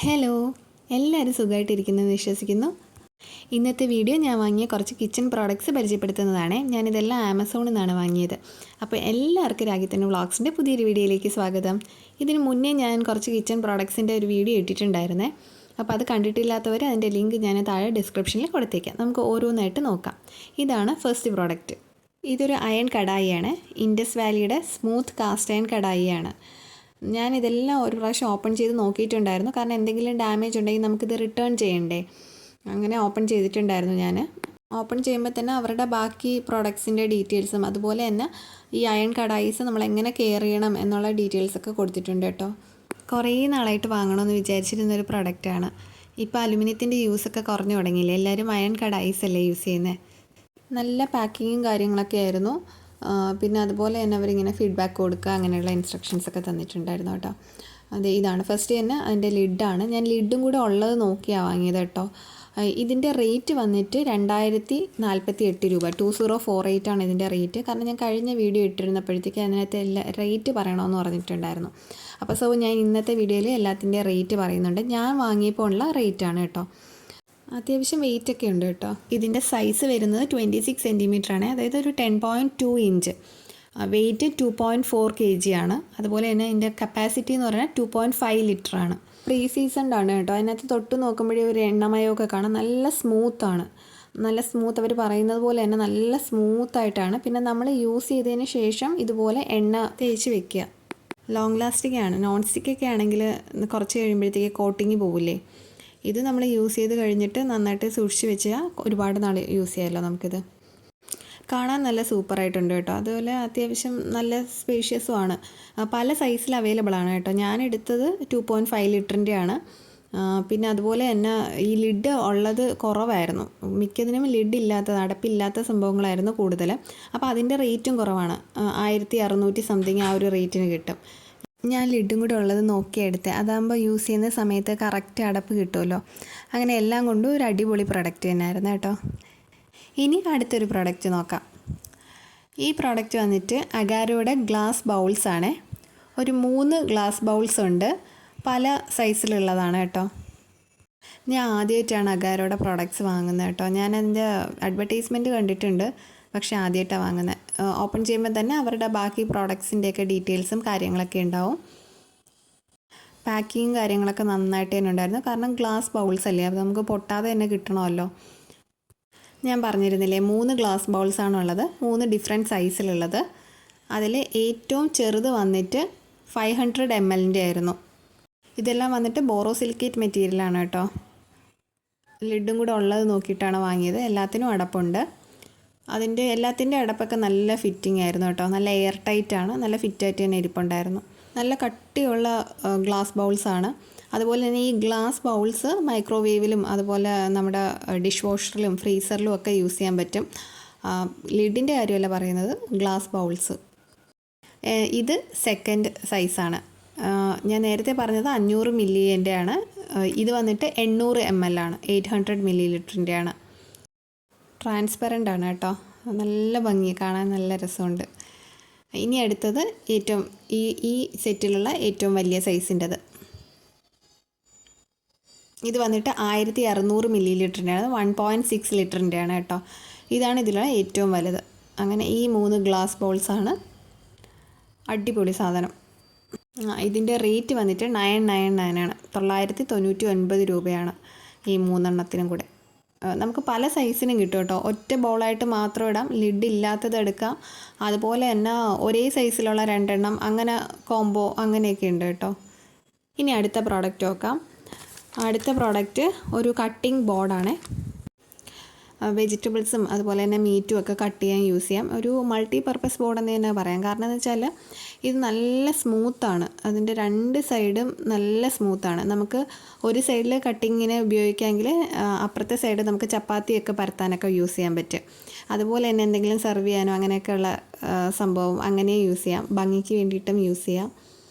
Hello, എല്ലാവരും സുഖമായിട്ടിരിക്കുന്നെന്ന് വിശ്വസിക്കുന്നു. ഇന്നത്തെ വീഡിയോ ഞാൻ വാങ്ങിയ കുറച്ച് കിച്ചൺ പ്രോഡക്റ്റ്സ് പരിചയപ്പെടുത്തുന്നതാണ്. ഞാനിതെല്ലാം ആമസോണിൽ നിന്നാണ് വാങ്ങിയത്. അപ്പോൾ എല്ലാവർക്കും രാഗിത്തന്നെ വ്ളോഗ്സിൻ്റെ പുതിയൊരു വീഡിയോയിലേക്ക് സ്വാഗതം. ഇതിന് മുന്നേ ഞാൻ കുറച്ച് കിച്ചൺ പ്രോഡക്ട്സിൻ്റെ ഒരു വീഡിയോ ഇട്ടിട്ടുണ്ടായിരുന്നേ. അപ്പോൾ അത് കണ്ടിട്ടില്ലാത്തവർ അതിൻ്റെ ലിങ്ക് ഞാൻ താഴെ ഡിസ്ക്രിപ്ഷനിൽ കൊടുത്തേക്കാം. നമുക്ക് ഓരോന്നായിട്ട് നോക്കാം. ഇതാണ് ഫസ്റ്റ് പ്രോഡക്റ്റ്. ഇതൊരു അയൺ കടായിയാണ്. ഇൻഡസ് വാലിയുടെ സ്മൂത്ത് കാസ്റ്റ് അയൺ കടായിയാണ്. ഞാനിതെല്ലാം ഒരു പ്രാവശ്യം ഓപ്പൺ ചെയ്ത് നോക്കിയിട്ടുണ്ടായിരുന്നു. കാരണം എന്തെങ്കിലും ഡാമേജ് ഉണ്ടെങ്കിൽ നമുക്കിത് റിട്ടേൺ ചെയ്യണ്ടേ. അങ്ങനെ ഓപ്പൺ ചെയ്തിട്ടുണ്ടായിരുന്നു. ഞാൻ ഓപ്പൺ ചെയ്യുമ്പോൾ തന്നെ അവരുടെ ബാക്കി പ്രോഡക്ട്സിൻ്റെ ഡീറ്റെയിൽസും അതുപോലെ തന്നെ ഈ അയൺ കടായിസ് നമ്മൾ എങ്ങനെ കെയർ ചെയ്യണം എന്നുള്ള ഡീറ്റെയിൽസൊക്കെ കൊടുത്തിട്ടുണ്ട് കേട്ടോ. കുറേ നാളായിട്ട് വാങ്ങണമെന്ന് വിചാരിച്ചിരുന്നൊരു പ്രൊഡക്റ്റാണ്. ഇപ്പോൾ അലുമിനിയത്തിൻ്റെ യൂസൊക്കെ കുറഞ്ഞു തുടങ്ങിയില്ലേ. എല്ലാവരും അയൺ കടായിസ് അല്ലേ യൂസ് ചെയ്യുന്നത്. നല്ല പാക്കിങ്ങും കാര്യങ്ങളൊക്കെ ആയിരുന്നു. പിന്നെ അതുപോലെ തന്നെ അവരിങ്ങനെ ഫീഡ്ബാക്ക് കൊടുക്കുക, അങ്ങനെയുള്ള ഇൻസ്ട്രക്ഷൻസൊക്കെ തന്നിട്ടുണ്ടായിരുന്നു കേട്ടോ. അതെ, ഇതാണ് ഫസ്റ്റ് തന്നെ അതിൻ്റെ ലിഡാണ്. ഞാൻ ലിഡും കൂടെ ഉള്ളത് നോക്കിയാണ് വാങ്ങിയത് കേട്ടോ. ഇതിൻ്റെ റേറ്റ് വന്നിട്ട് 2048 രൂപ, 2048 ആണ് ഇതിൻ്റെ റേറ്റ്. കാരണം ഞാൻ കഴിഞ്ഞ വീഡിയോ ഇട്ടിരുന്നപ്പോഴത്തേക്ക് അതിനകത്ത് റേറ്റ് പറയണമെന്ന് പറഞ്ഞിട്ടുണ്ടായിരുന്നു. അപ്പോൾ ഞാൻ ഇന്നത്തെ വീഡിയോയിൽ എല്ലാത്തിൻ്റെ റേറ്റ് പറയുന്നുണ്ട്. ഞാൻ വാങ്ങിയപ്പോൾ ഉള്ള റേറ്റാണ് കേട്ടോ. അത്യാവശ്യം വെയിറ്റ് ഒക്കെ ഉണ്ട് കേട്ടോ. ഇതിൻ്റെ സൈസ് വരുന്നത് 26 സെൻറ്റിമീറ്റർ ആണ്, അതായത് ഒരു 10.2 ഇഞ്ച്. വെയിറ്റ് 2.4 kg ആണ്. അതുപോലെ തന്നെ ഇതിൻ്റെ കപ്പാസിറ്റി എന്ന് പറഞ്ഞാൽ 2.5 ലിറ്റർ ആണ്. പ്രീ സീസൺഡ് ആണ് കേട്ടോ. അതിനകത്ത് തൊട്ട് നോക്കുമ്പോഴേ ഒരു എണ്ണമയമൊക്കെ കാണാം. നല്ല സ്മൂത്താണ്, നല്ല സ്മൂത്ത്. അവർ പറയുന്നത് പോലെ തന്നെ നല്ല സ്മൂത്തായിട്ടാണ്. പിന്നെ നമ്മൾ യൂസ് ചെയ്തതിന് ശേഷം ഇതുപോലെ എണ്ണ തേച്ച് വെക്കുക. ലോങ് ലാസ്റ്റിംഗ് ആണ്. നോൺ സ്റ്റിക്കൊക്കെ ആണെങ്കിൽ കുറച്ച് കഴിയുമ്പോഴത്തേക്ക് കോട്ടിങ് പോകില്ലേ. ഇത് നമ്മൾ യൂസ് ചെയ്ത് കഴിഞ്ഞിട്ട് നന്നായിട്ട് സൂക്ഷിച്ച് വെച്ചാൽ ഒരുപാട് നാൾ യൂസ് ചെയ്യാമല്ലോ നമുക്കിത്. കാണാൻ നല്ല സൂപ്പറായിട്ടുണ്ട് കേട്ടോ. അതുപോലെ അത്യാവശ്യം നല്ല സ്പേഷ്യസും ആണ്. പല സൈസിൽ അവൈലബിൾ ആണ് കേട്ടോ. ഞാൻ എടുത്തത് 2.5 ലിറ്ററിൻ്റെ ആണ്. പിന്നെ അതുപോലെ തന്നെ ഈ ലിഡ് ഉള്ളത് കുറവായിരുന്നു. മിക്കതിനും ലിഡ് ഇല്ലാത്തത്, അടപ്പില്ലാത്ത സംഭവങ്ങളായിരുന്നു കൂടുതൽ. അപ്പോൾ അതിൻ്റെ റേറ്റും കുറവാണ്. 1600 സംതിങ് ആ ഒരു റേറ്റിന് കിട്ടും. ഞാൻ ലിഡും കൂടെ ഉള്ളത് നോക്കിയെടുത്തത്. അതാകുമ്പോൾ യൂസ് ചെയ്യുന്ന സമയത്ത് കറക്റ്റ് അടപ്പ് കിട്ടുമല്ലോ. അങ്ങനെ എല്ലാം കൊണ്ടും ഒരു അടിപൊളി പ്രൊഡക്റ്റ് തന്നെയായിരുന്നു കേട്ടോ. ഇനി അടുത്തൊരു പ്രൊഡക്റ്റ് നോക്കാം. ഈ പ്രൊഡക്റ്റ് വന്നിട്ട് അഗാരോയുടെ ഗ്ലാസ് ബൗൾസാണ്. ഒരു 3 ഗ്ലാസ് ബൗൾസ് ഉണ്ട്. പല സൈസിലുള്ളതാണ് കേട്ടോ. ഞാൻ ആദ്യമായിട്ടാണ് അഗാരോയുടെ പ്രോഡക്റ്റ്സ് വാങ്ങുന്നത് കേട്ടോ. ഞാൻ അതിൻ്റെ അഡ്വർടൈസ്മെൻറ്റ് കണ്ടിട്ടുണ്ട്, പക്ഷേ ആദ്യമായിട്ടാണ് വാങ്ങുന്നത്. ഓപ്പൺ ചെയ്യുമ്പോൾ തന്നെ അവരുടെ ബാക്കി പ്രോഡക്ട്സിൻ്റെയൊക്കെ ഡീറ്റെയിൽസും കാര്യങ്ങളൊക്കെ ഉണ്ടാവും. പാക്കിങ്ങും കാര്യങ്ങളൊക്കെ നന്നായിട്ട് തന്നെ ഉണ്ടായിരുന്നു. കാരണം ഗ്ലാസ് ബൗൾസ് അല്ലേ, അപ്പോൾ നമുക്ക് പൊട്ടാതെ തന്നെ കിട്ടണമല്ലോ. ഞാൻ പറഞ്ഞിരുന്നില്ലേ 3 ഗ്ലാസ് ബൗൾസാണുള്ളത്, 3 ഡിഫറെൻറ്റ് സൈസിലുള്ളത്. അതിൽ ഏറ്റവും ചെറുത് വന്നിട്ട് 500 ml ആയിരുന്നു. ഇതെല്ലാം വന്നിട്ട് ബോറോസിലിക്കേറ്റ് മെറ്റീരിയലാണ് കേട്ടോ. ലിഡും കൂടെ ഉള്ളത് നോക്കിയിട്ടാണ് വാങ്ങിയത്. എല്ലാത്തിനും അടപ്പുണ്ട്. എല്ലാത്തിൻ്റെ അടപ്പൊക്കെ നല്ല ഫിറ്റിംഗ് ആയിരുന്നു കേട്ടോ. നല്ല എയർ ടൈറ്റാണ്, നല്ല ഫിറ്റായിട്ട് തന്നെ ഇരിപ്പുണ്ടായിരുന്നു. നല്ല കട്ടിയുള്ള ഗ്ലാസ് ബൗൾസാണ്. അതുപോലെ തന്നെ ഈ ഗ്ലാസ് ബൗൾസ് മൈക്രോവേവിലും അതുപോലെ നമ്മുടെ ഡിഷ് വാഷറിലും ഫ്രീസറിലും ഒക്കെ യൂസ് ചെയ്യാൻ പറ്റും. ലിഡിൻ്റെ കാര്യമല്ല പറയുന്നത്, ഗ്ലാസ് ബൗൾസ്. ഇത് സെക്കൻഡ് സൈസാണ്. ഞാൻ നേരത്തെ പറഞ്ഞത് 500 മില്ലിൻ്റെ ആണ്. ഇത് വന്നിട്ട് 800 ml ആണ്, 800 ml ആണ്. ട്രാൻസ്പെറൻ്റ് ആണ് കേട്ടോ. നല്ല ഭംഗി, കാണാൻ നല്ല രസമുണ്ട്. ഇനി അടുത്തത് ഏറ്റവും ഈ സെറ്റിലുള്ള ഏറ്റവും വലിയ സൈസിൻ്റെത്. ഇത് വന്നിട്ട് 1600 ml ആണ്, 1.6 ലിറ്ററിൻ്റെ ആണ് കേട്ടോ. ഇതാണ് ഇതിലുള്ള ഏറ്റവും വലുത്. അങ്ങനെ ഈ 3 ഗ്ലാസ് ബൗൾസാണ്. അടിപൊളി സാധനം. ഇതിൻ്റെ റേറ്റ് വന്നിട്ട് 999 ആണ്, 999 രൂപയാണ് ഈ 3 എണ്ണത്തിനും കൂടെ. നമുക്ക് പല സൈസിനും കിട്ടും കേട്ടോ. ഒറ്റ ബൗളായിട്ട് മാത്രം ഇടാം, ലിഡ് ഇല്ലാത്തത് എടുക്കാം. അതുപോലെ തന്നെ ഒരേ സൈസിലുള്ള 2 എണ്ണം, അങ്ങനെ കോംബോ അങ്ങനെയൊക്കെ ഉണ്ട് കേട്ടോ. ഇനി അടുത്ത പ്രോഡക്റ്റ് നോക്കാം. അടുത്ത പ്രോഡക്റ്റ് ഒരു കട്ടിംഗ് ബോർഡാണ്. വെജിറ്റബിൾസും അതുപോലെ തന്നെ മീറ്റും ഒക്കെ കട്ട് ചെയ്യാൻ യൂസ് ചെയ്യാം. ഒരു മൾട്ടി പർപ്പസ് ബോർഡെന്ന് തന്നെ പറയാം. കാരണം എന്ന് വെച്ചാൽ ഇത് നല്ല സ്മൂത്താണ്. അതിൻ്റെ 2 സൈഡും നല്ല സ്മൂത്താണ്. നമുക്ക് ഒരു സൈഡിൽ കട്ടിങ്ങിന് ഉപയോഗിക്കാമെങ്കിൽ അപ്പുറത്തെ സൈഡ് നമുക്ക് ചപ്പാത്തിയൊക്കെ പരത്താനൊക്കെ യൂസ് ചെയ്യാൻ പറ്റും. അതുപോലെ തന്നെ എന്തെങ്കിലും സെർവ് ചെയ്യാനോ അങ്ങനെയൊക്കെയുള്ള സംഭവം അങ്ങനെ യൂസ് ചെയ്യാം. ഭംഗിക്ക് വേണ്ടിയിട്ടും യൂസ് ചെയ്യാം.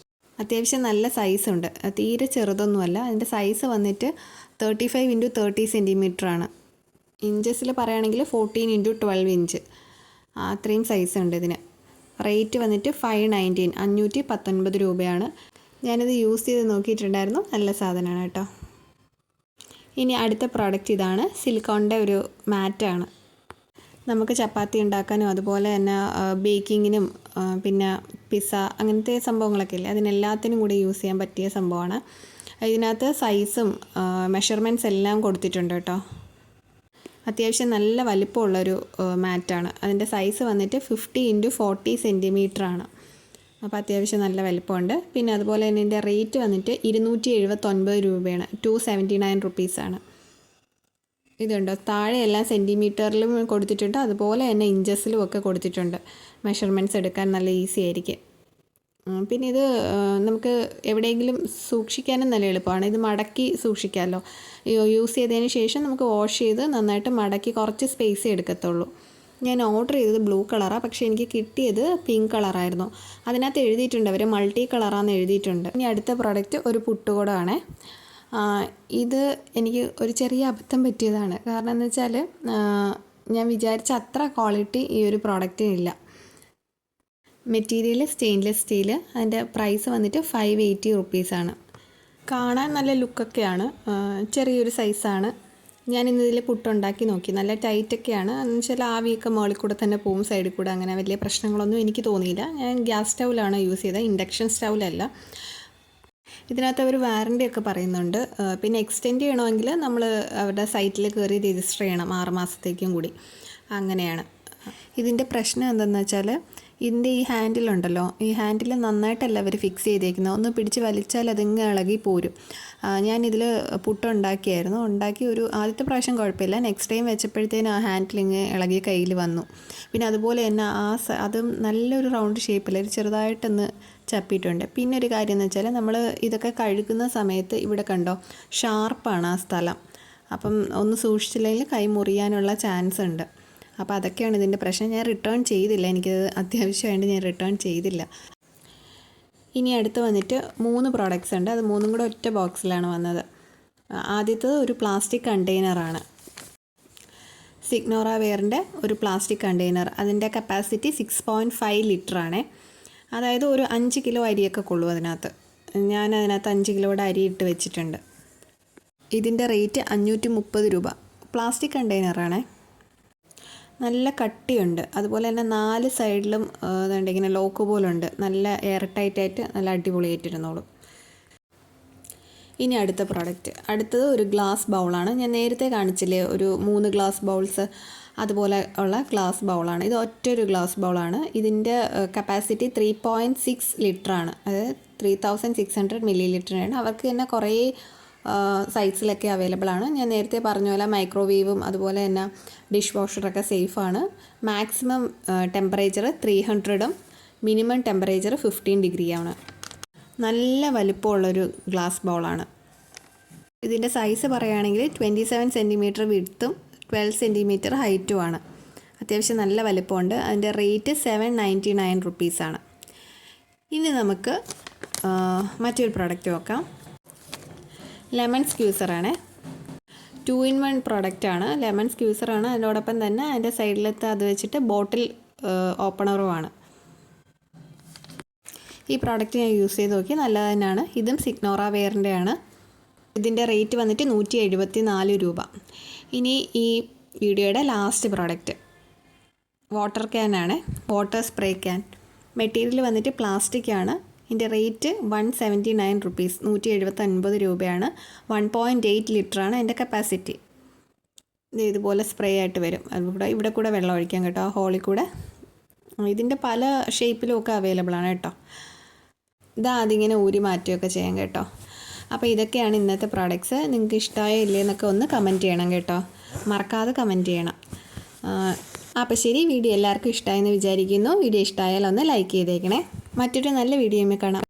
അത്യാവശ്യം നല്ല സൈസുണ്ട്, തീരെ ചെറുതൊന്നുമല്ല. അതിൻ്റെ സൈസ് വന്നിട്ട് 35 × 30 സെൻറ്റിമീറ്റർ ആണ്. ഇഞ്ചസിൽ പറയുകയാണെങ്കിൽ 14 × 12 ഇഞ്ച്, അത്രയും സൈസ് ഉണ്ട് ഇതിന്. റേറ്റ് വന്നിട്ട് 519 രൂപയാണ്. ഞാനിത് യൂസ് ചെയ്ത് നോക്കിയിട്ടുണ്ടായിരുന്നു, നല്ല സാധനമാണ് കേട്ടോ. ഇനി അടുത്ത പ്രോഡക്റ്റ് ഇതാണ്. സിലിക്കോണിൻ്റെ ഒരു മാറ്റാണ്. നമുക്ക് ചപ്പാത്തി ഉണ്ടാക്കാനും അതുപോലെ തന്നെ ബേക്കിങ്ങിനും പിന്നെ പിസ്സ അങ്ങനത്തെ സംഭവങ്ങളൊക്കെ ഇല്ലേ, അതിനെല്ലാത്തിനും കൂടി യൂസ് ചെയ്യാൻ പറ്റിയ സംഭവമാണ്. ഇതിനകത്ത് സൈസും മെഷർമെൻറ്റ്സ് എല്ലാം കൊടുത്തിട്ടുണ്ട് കേട്ടോ. അത്യാവശ്യം നല്ല വലിപ്പമുള്ളൊരു മാറ്റാണ്. അതിൻ്റെ സൈസ് വന്നിട്ട് 50x40 സെൻറ്റിമീറ്ററാണ്. അപ്പോൾ അത്യാവശ്യം നല്ല വലിപ്പമുണ്ട്. പിന്നെ അതുപോലെ തന്നെ ഇതിൻ്റെ റേറ്റ് വന്നിട്ട് 279 രൂപയാണ്. 279 റുപ്പീസാണ്. ഇതുണ്ടോ, താഴെയെല്ലാം സെൻറ്റിമീറ്ററിലും കൊടുത്തിട്ടുണ്ട്, അതുപോലെ തന്നെ ഇഞ്ചസിലും ഒക്കെ കൊടുത്തിട്ടുണ്ട്. മെഷർമെൻറ്റ്സ് എടുക്കാൻ നല്ല ഈസി ആയിരിക്കും. പിന്നെ ഇത് നമുക്ക് എവിടെയെങ്കിലും സൂക്ഷിക്കാനും നല്ല എളുപ്പമാണ്. ഇത് മടക്കി സൂക്ഷിക്കാമല്ലോ. യൂസ് ചെയ്തതിന് ശേഷം നമുക്ക് വാഷ് ചെയ്ത് നന്നായിട്ട് മടക്കി കുറച്ച് സ്പേസ് എടുക്കത്തുള്ളൂ. ഞാൻ ഓർഡർ ചെയ്തത് ബ്ലൂ കളറാണ്, പക്ഷേ എനിക്ക് കിട്ടിയത് പിങ്ക് കളറായിരുന്നു. അതിനകത്ത് എഴുതിയിട്ടുണ്ട് അവർ മൾട്ടി കളറാണെന്ന് എഴുതിയിട്ടുണ്ട്. ഇനി അടുത്ത പ്രോഡക്റ്റ് ഒരു പുട്ടുകുടമാണ്. ഇത് എനിക്ക് ഒരു ചെറിയ അബദ്ധം പറ്റിയതാണ്. കാരണം എന്ന് വെച്ചാൽ ഞാൻ വിചാരിച്ച അത്ര ക്വാളിറ്റി ഈ ഒരു പ്രോഡക്റ്റിനില്ല. Material stainless steel. അതിൻ്റെ പ്രൈസ് വന്നിട്ട് 580 റുപ്പീസാണ്. കാണാൻ നല്ല ലുക്കൊക്കെയാണ്. ചെറിയൊരു സൈസാണ്. ഞാനിന്നതിൽ പുട്ടുണ്ടാക്കി നോക്കി. നല്ല ടൈറ്റൊക്കെയാണ്. എന്ന് വെച്ചാൽ ആവിയൊക്കെ മുകളിൽ കൂടെ തന്നെ പോവും, സൈഡിൽ കൂടെ. അങ്ങനെ വലിയ പ്രശ്നങ്ങളൊന്നും എനിക്ക് തോന്നിയില്ല. ഞാൻ ഗ്യാസ് സ്റ്റൗവിലാണ് യൂസ് ചെയ്തത്, ഇൻഡക്ഷൻ സ്റ്റൗവിലല്ല. ഇതിനകത്ത് അവർ വാറണ്ടി ഒക്കെ പറയുന്നുണ്ട്. പിന്നെ എക്സ്റ്റെൻഡ് ചെയ്യണമെങ്കിൽ നമ്മൾ അവരുടെ സൈറ്റിൽ കയറി രജിസ്റ്റർ ചെയ്യണം 6 മാസത്തേക്കും കൂടി. അങ്ങനെയാണ്. ഇതിൻ്റെ പ്രശ്നം എന്തെന്ന് വെച്ചാൽ ഇതിൻ്റെ ഈ ഹാൻഡിലുണ്ടല്ലോ, ഈ ഹാൻഡിൽ നന്നായിട്ടല്ല അവർ ഫിക്സ് ചെയ്തേക്കുന്നത്. ഒന്ന് പിടിച്ച് വലിച്ചാൽ അതിങ്ങ് ഇളകി പോരും. ഞാനിതിൽ പുട്ടുണ്ടാക്കിയായിരുന്നു. ഉണ്ടാക്കി ഒരു ആദ്യത്തെ പ്രാവശ്യം കുഴപ്പമില്ല. നെക്സ്റ്റ് ടൈം വെച്ചപ്പോഴത്തേനും ആ ഹാൻഡിലിങ് ഇളകി കയ്യിൽ വന്നു. പിന്നെ അതുപോലെ തന്നെ അതും നല്ലൊരു റൗണ്ട് ഷേപ്പിൽ ചെറുതായിട്ടൊന്ന് ചപ്പിയിട്ടുണ്ട്. പിന്നെ ഒരു കാര്യം എന്ന് വെച്ചാൽ നമ്മൾ ഇതൊക്കെ കഴുകുന്ന സമയത്ത് ഇവിടെ കണ്ടോ, ഷാർപ്പാണ് ആ സ്ഥലം. അപ്പം ഒന്ന് സൂക്ഷിച്ചില്ലെങ്കിൽ കൈ മുറിയാനുള്ള ചാൻസ് ഉണ്ട്. അപ്പോൾ അതൊക്കെയാണ് ഇതിൻ്റെ പ്രശ്നം. ഞാൻ റിട്ടേൺ ചെയ്തില്ല, എനിക്കത് അത്യാവശ്യമായിട്ട് ഞാൻ റിട്ടേൺ ചെയ്തില്ല. ഇനി അടുത്ത് വന്നിട്ട് 3 പ്രോഡക്റ്റ്സ് ഉണ്ട്. അത് 3 കൂടെ ഒറ്റ ബോക്സിലാണ് വന്നത്. ആദ്യത്തത് ഒരു പ്ലാസ്റ്റിക് കണ്ടെയ്നറാണ്. സിഗ്നോറ വെയറിൻ്റെ ഒരു പ്ലാസ്റ്റിക് കണ്ടെയ്നർ. അതിൻ്റെ കപ്പാസിറ്റി 6.5 ലിറ്ററാണ്. അതായത് ഒരു 5 കിലോ അരിയൊക്കെ കൊള്ളും അതിനകത്ത്. ഞാൻ അതിനകത്ത് 5 കിലോയുടെ അരി ഇട്ട് വെച്ചിട്ടുണ്ട്. ഇതിൻ്റെ റേറ്റ് 530 രൂപ. പ്ലാസ്റ്റിക് കണ്ടെയ്നറാണ്. നല്ല കട്ടിയുണ്ട്. അതുപോലെ തന്നെ 4 സൈഡിലും ഇങ്ങനെ ലോക്ക് പോലുണ്ട്. നല്ല എയർ ടൈറ്റായിട്ട് നല്ല അടിപൊളിയായിട്ടിരുന്നോളും. ഇനി അടുത്ത പ്രോഡക്റ്റ്. അടുത്തത് ഒരു ഗ്ലാസ് ബൗളാണ്. ഞാൻ നേരത്തെ കാണിച്ചില്ലേ ഒരു 3 ഗ്ലാസ് ബൗൾസ്, അതുപോലെ ഉള്ള ഗ്ലാസ് ബൗളാണ്. ഇത് ഒറ്റൊരു ഗ്ലാസ് ബൗളാണ്. ഇതിൻ്റെ കപ്പാസിറ്റി 3.6 ലിറ്ററാണ്. അതായത് 3600 മില്ലി ലിറ്ററാണ്. അവർക്ക് തന്നെ കുറേ സൈസിലൊക്കെ അവൈലബിൾ ആണ്. ഞാൻ നേരത്തെ പറഞ്ഞ പോലെ മൈക്രോവേവും അതുപോലെ തന്നെ ഡിഷ് വാഷറൊക്കെ സേഫാണ്. മാക്സിമം ടെമ്പറേച്ചർ 300ഉം മിനിമം ടെമ്പറേച്ചർ 15 ഡിഗ്രിയാണ്. നല്ല വലിപ്പമുള്ളൊരു ഗ്ലാസ് ബൗളാണ്. ഇതിൻ്റെ സൈസ് പറയുകയാണെങ്കിൽ 27 സെൻറ്റിമീറ്റർ വിഡ്ത്തും 12 സെൻറ്റിമീറ്റർ ഹൈറ്റുമാണ്. അത്യാവശ്യം നല്ല വലിപ്പമുണ്ട്. അതിൻ്റെ റേറ്റ് 799 റുപ്പീസാണ്. ഇനി നമുക്ക് മറ്റൊരു പ്രോഡക്റ്റ് നോക്കാം. ലെമൺ സ്ക്യൂസറാണ്. 2-in-1 പ്രോഡക്റ്റാണ്. ലെമൺ സ്ക്യൂസറാണ്. അതിനോടൊപ്പം തന്നെ അതിൻ്റെ സൈഡിലത്തെ അത് വെച്ചിട്ട് ബോട്ടിൽ ഓപ്പണറുമാണ്. ഈ പ്രോഡക്റ്റ് ഞാൻ യൂസ് ചെയ്ത് നോക്കി, നല്ലത് തന്നെയാണ്. ഇതും സിഗ്നോറ വെയറിൻ്റെയാണ്. ഇതിൻ്റെ റേറ്റ് വന്നിട്ട് 174 രൂപ. ഇനി ഈ വീഡിയോയുടെ ലാസ്റ്റ് പ്രോഡക്റ്റ് വാട്ടർ ക്യാനാണ്. Water spray can. മെറ്റീരിയൽ വന്നിട്ട് പ്ലാസ്റ്റിക് ആണ്. ഇതിൻ്റെ റേറ്റ് 179 റുപ്പീസ്. 179 രൂപയാണ്. 1.8 ലിറ്ററാണ് അതിൻ്റെ കപ്പാസിറ്റി. ഇതുപോലെ സ്പ്രേ ആയിട്ട് വരും. അതുകൂടെ ഇവിടെ കൂടെ വെള്ളം ഒഴിക്കാം കേട്ടോ, ആ ഹോളിൽ കൂടെ. ഇതിൻ്റെ പല ഷേപ്പിലും ഒക്കെ അവൈലബിൾ ആണ് കേട്ടോ. അതിങ്ങനെ ഊരി മാറ്റുകയൊക്കെ ചെയ്യാം കേട്ടോ. അപ്പോൾ ഇതൊക്കെയാണ് ഇന്നത്തെ പ്രോഡക്റ്റ്സ്. നിങ്ങൾക്ക് ഇഷ്ടമായോ ഇല്ലേ എന്നൊക്കെ ഒന്ന് കമൻറ്റ് ചെയ്യണം കേട്ടോ. മറക്കാതെ കമൻറ്റ് ചെയ്യണം. അപ്പോൾ ശരി, വീഡിയോ എല്ലാവർക്കും ഇഷ്ടമായെന്ന് വിചാരിക്കുന്നു. വീഡിയോ ഇഷ്ടമായാൽ ഒന്ന് ലൈക്ക് ചെയ്തേക്കണേ. മറ്റൊരു നല്ല വീഡിയോയിൽ കാണാം.